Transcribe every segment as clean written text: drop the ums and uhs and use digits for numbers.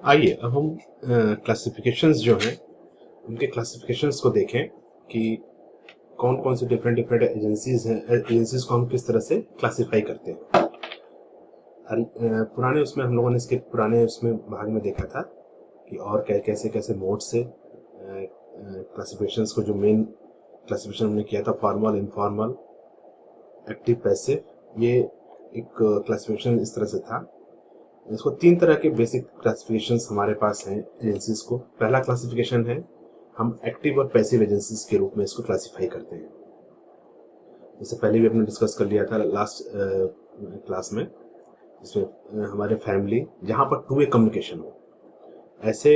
आइए अब हम क्लासिफिकेशंस जो हैं उनके क्लासिफिकेशंस को देखें कि कौन कौन से डिफरेंट डिफरेंट एजेंसीज हैं, एजेंसीज को हम किस तरह से क्लासिफाई करते हैं। पुराने उसमें हम लोगों ने इसके पुराने उसमें भाग में देखा था कि और कैसे कैसे मोड से क्लासिफिकेशंस को, जो मेन क्लासिफिकेशन हमने किया था फॉर्मल, इनफॉर्मल, एक्टिव, पैसिव, ये एक क्लासिफिकेशन इस तरह से था। इसको तीन तरह के बेसिक क्लासिफिकेशंस हमारे पास हैं एजेंसीज को। पहला क्लासिफिकेशन है, हम एक्टिव और पैसिव एजेंसीज के रूप में इसको क्लासिफाई करते हैं। इससे पहले भी हमने डिस्कस कर लिया था लास्ट क्लास में, जिसमें हमारे फैमिली, जहां पर टू वे कम्युनिकेशन हो, ऐसे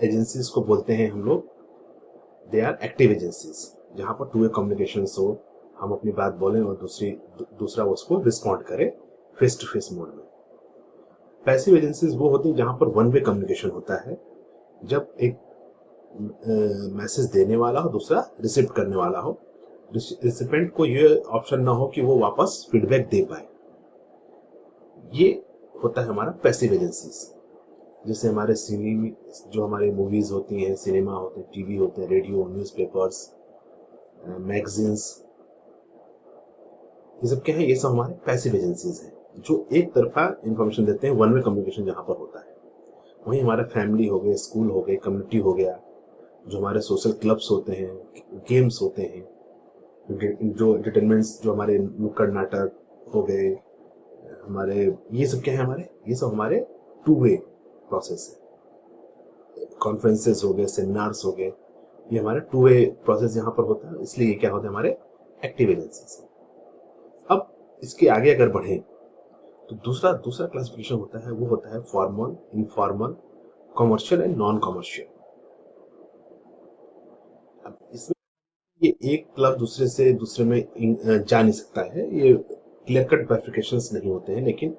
एजेंसीज को बोलते हैं हम लोग, दे आर एक्टिव एजेंसीज। जहां पर टू वे कम्युनिकेशन हो, हम अपनी बात बोलें और दूसरा उसको रिस्पॉन्ड करे फेस टू फेस मोड में। पैसिव एजेंसीज वो होती है जहां पर वन वे कम्युनिकेशन होता है, जब एक मैसेज देने वाला हो, दूसरा रिसीव करने वाला हो, रिसिपेंट को ये ऑप्शन ना हो कि वो वापस फीडबैक दे पाए। ये होता है हमारा पैसिव एजेंसीज। जैसे हमारे सिनेमा, जो हमारे मूवीज होती हैं, सिनेमा होते हैं, टीवी होते हैं, रेडियो, न्यूज़पेपर्स, मैगजीन्स, ये सब क्या है? ये सब हमारे पैसिव एजेंसीज हैं जो एक तरफा इंफॉर्मेशन देते हैं, वन वे कम्युनिकेशन जहां पर होता है। वहीं हमारा फैमिली हो गए, स्कूल हो गए, कम्युनिटी हो गया, जो हमारे सोशल क्लब्स होते हैं, गेम्स होते हैं, जो एंटरटेनमेंट्स, जो हमारे नुक्कड़ नाटक हो गए हमारे, ये सब क्या है? हमारे, ये सब हमारे टू वे प्रोसेस है। कॉन्फ्रेंसेस हो गए, सेमिनार्स हो गए, ये हमारे टू वे प्रोसेस यहाँ पर होता है, इसलिए ये क्या होता है? हमारे एक्टिव एजेंसीज। अब इसके आगे अगर बढ़े तो दूसरा दूसरा क्लासिफिकेशन होता है, वो होता है formal, informal, commercial and non commercial. अब इसमें ये एक क्लब दूसरे में जा नहीं सकता है, ये क्लियर कट बाइफिकेशंस नहीं होते हैं, लेकिन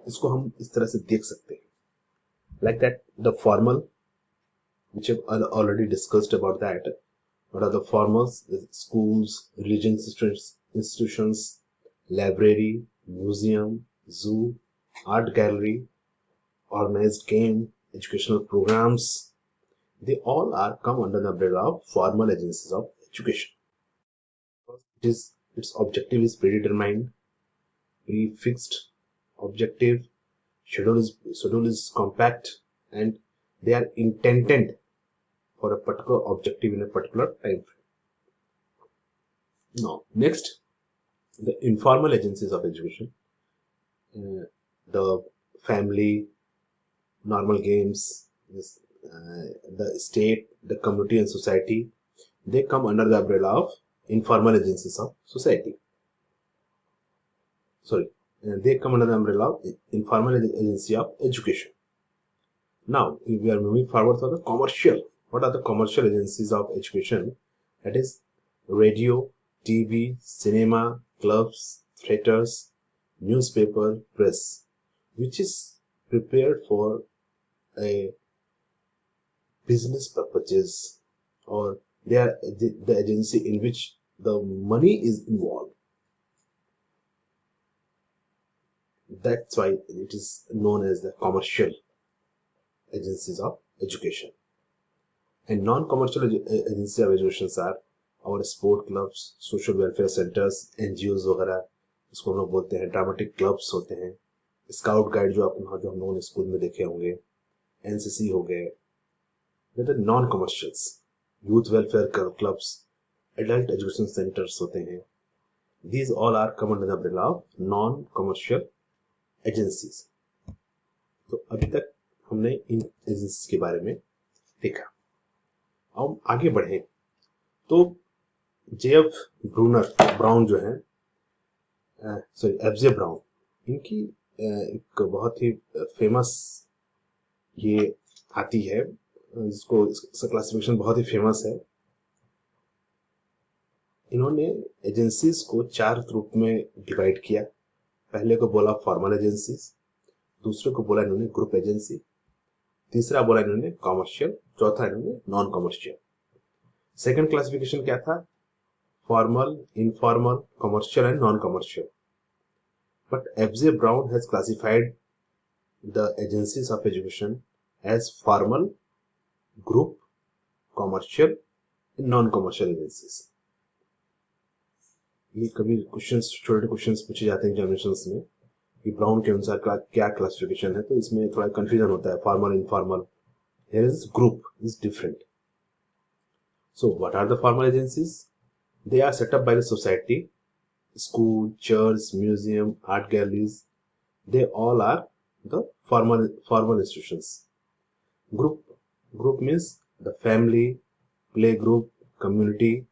इसको हम इस तरह से देख सकते हैं, like that the formal, which I've already discussed about that. What are the formals? The schools, religious institutions, library, museum, zoo, art gallery, organized game, educational programs. They all are come under the umbrella of formal agencies of education. Its objective is predetermined, prefixed objective, schedule is compact, and they are intended for a particular objective in a particular time frame. Now, next, the informal agencies of education, the family, normal games, the state, the community and society, they come under the umbrella of informal agencies of society. Sorry, they come under the umbrella of informal agency of education. Now, we are moving forward for the commercial. What are the commercial agencies of education? That is radio, TV, cinema, clubs, theaters, newspaper, press, which is prepared for a business purposes, or they are the agency in which the money is involved. That's why it is known as the commercial agencies of education. And non-commercial agency of education are our sport clubs, social welfare centers, NGOs वगैरह, इसको हम लोग बोलते हैं। Dramatic clubs होते हैं, scout guide जो हम लोगों ने स्कूल में देखे होंगे, एनसीसी हो गए, non commercials, youth welfare clubs, adult education centres होते हैं। These all are come under the umbrella of non commercial agencies. तो अभी तक हमने इन एजेंसीज के बारे में देखा। अब आगे बढ़े तो जेएफ ब्राउन जो है, सॉरी एफजे ब्राउन, इनकी एक बहुत ही फेमस ये आती है, जिसको इसका क्लासिफिकेशन बहुत ही फेमस है। इन्होंने एजेंसीज को चार ग्रुप में डिवाइड किया। पहले को बोला फॉर्मल एजेंसीज, दूसरे को बोला इन्होंने ग्रुप एजेंसी, तीसरा बोला इन्होंने कॉमर्शियल, चौथा इन्होंने नॉन कॉमर्शियल। सेकंड क्लासिफिकेशन क्या था? Formal, informal, commercial and non commercial. But F.J. Brown has classified the agencies of education as formal, group, commercial, and non-commercial agencies. ये कभी क्वेश्चंस, छोटे क्वेश्चंस पूछे जाते हैं एग्जामिनेशंस में कि ब्राउन के अनुसार क्या क्लासिफिकेशन है, तो इसमें थोड़ा कंफ्यूजन होता है, formal, informal. Here is group is different. So what are the formal agencies? They are set up by the society, school, church, museum, art galleries. They all are the formal institutions. Group means the family, play group, community.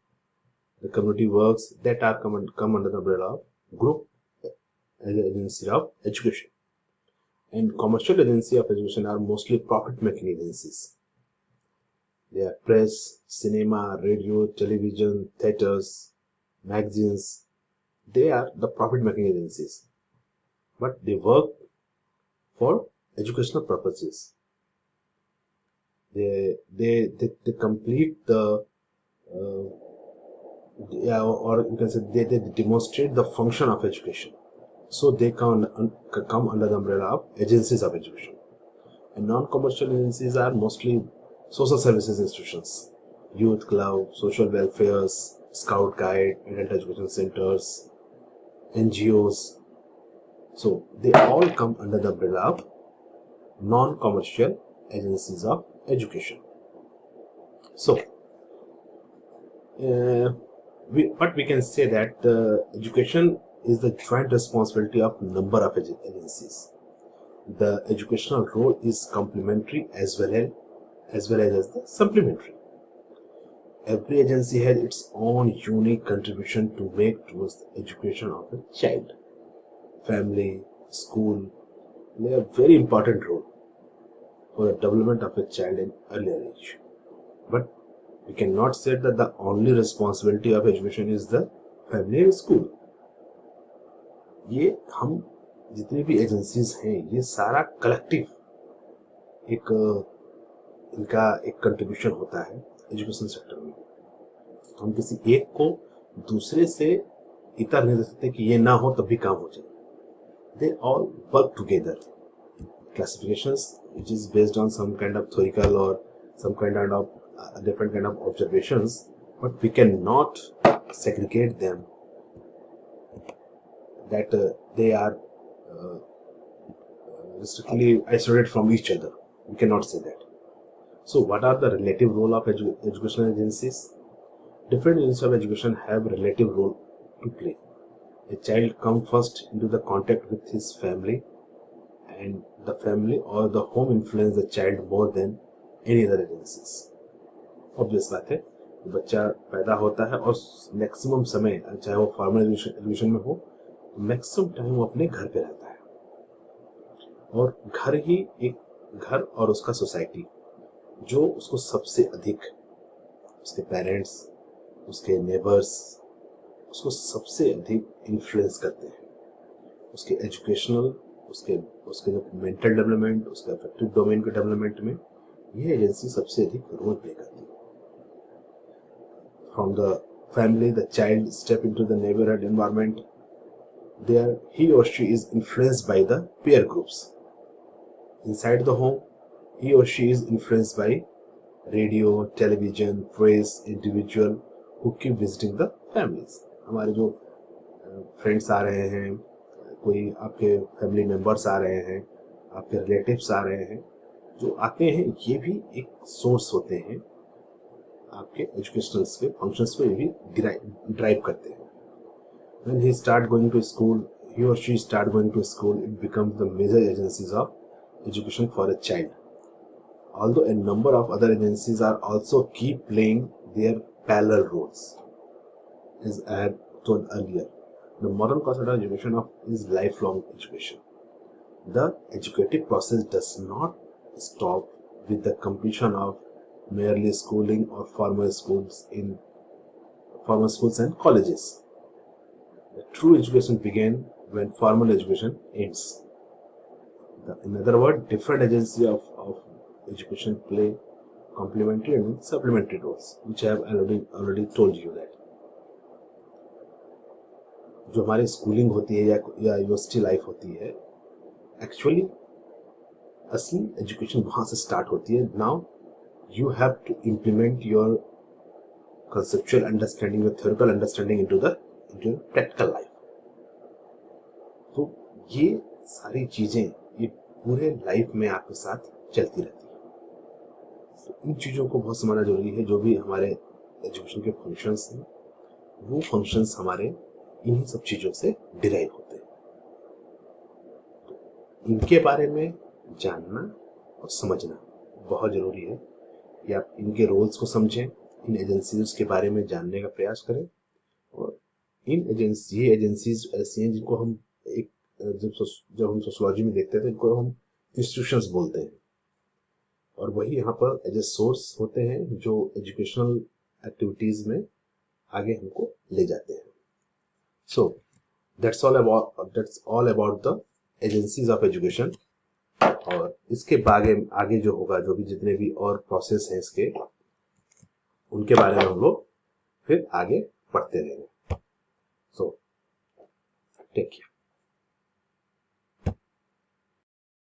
The community works that are come under the umbrella of group agency of education. And commercial agency of education are mostly profit-making agencies. They are press, cinema, radio, television, theaters, magazines. They are the profit-making agencies, but they work for educational purposes. They complete the or you can say they demonstrate the function of education. So they come under the umbrella of agencies of education. And non-commercial agencies are mostly social services institutions, youth club, social welfares, scout guide, adult education centers, NGOs. So they all come under the umbrella of non-commercial agencies of education. So, but we can say that education is the joint responsibility of number of agencies. The educational role is complementary as well as the supplementary. Every agency has its own unique contribution to make towards the education of a child. Family, school play a very important role for the development of a child in earlier age. But we cannot say that the only responsibility of education is the family and school. ये हम जितनी भी agencies हैं, ये सारा collective इनका एक contribution होता है एजुकेशन सेक्टर में. हम किसी एक को दूसरे से इतर नहीं दे सकते कि ये ना हो तब भी काम हो जाए. They all work together. Classifications, which is based on some kind of theoretical or some kind of different kind of observations, but we cannot segregate them that they are strictly isolated from each other. We cannot say that. So what are the relative role of educational agencies? Different agencies of education have relative role to play. A child comes first into the contact with his family, and the family or the home influence the child more than any other agencies. Obvious बात है, बच्चा पैदा होता है और maximum समय, चाहे वो फॉर्मल एजुकेशन में हो, मैक्सिमम टाइम वो अपने घर पे रहता है. और घर और उसका सोसाइटी जो उसको सबसे अधिक, उसके पेरेंट्स, उसके नेबर्स, उसको सबसे अधिक इन्फ्लुएंस करते हैं. उसके एजुकेशनल, उसके जो मेंटल डेवलपमेंट, उसके अफेक्टिव डोमेन के डेवलपमेंट में ये एजेंसी सबसे अधिक रोल प्ले करती है. From the family, the child step into the neighborhood environment. There, he or she is influenced by the peer groups. Inside the home, he or she is influenced by radio, television, press, individual who keep visiting the families. हमारे जो friends आ रहे हैं, कोई आपके family members आ रहे हैं, आपके relatives आ रहे हैं, जो आते हैं, ये भी एक सोर्स होते हैं आपके एजुकेशनल के फंक्शंस पे भी ड्राइव करते हैं. When he start going to school, he or she start going to school, it becomes the major agencies of education for a child. Although a number of other agencies are also keep playing their parallel roles. As I had told earlier, the modern concept of education is lifelong education. The educative process does not stop with the completion of merely schooling or formal schools and colleges. The true education begins when formal education ends. In other words, different agencies of education play complementary and supplementary roles, which I have already told you that. जो हमारी schooling होती है या university life होती है, actually असली education वहां से स्टार्ट होती है। Now you have to implement your conceptual understanding, your theoretical understanding into your practical life। तो ये सारी चीजें ये पूरे लाइफ में आपके साथ चलती रहती है। तो इन चीजों को बहुत समझना जरूरी है। जो भी हमारे एजुकेशन के फंक्शंस हैं, वो फंक्शंस हमारे इन्हीं सब चीजों से डिराइव होते हैं। तो इनके बारे में जानना और समझना बहुत जरूरी है कि आप इनके रोल्स को समझें, इन एजेंसीज के बारे में जानने का प्रयास करें। और ये एजेंसीज ऐसी हैं जिनको हम एक जब हम सोशियोलॉजी में देखते हैं तो इनको हम इंस्टीट्यूशंस बोलते हैं, और वही यहाँ पर एज ए सोर्स होते हैं जो एजुकेशनल एक्टिविटीज में आगे हमको ले जाते हैं। So that's all about the agencies of education. और इसके आगे जो होगा, जो भी जितने भी और प्रोसेस हैं इसके, उनके बारे में हम लोग फिर आगे पढ़ते रहेंगे। So take care.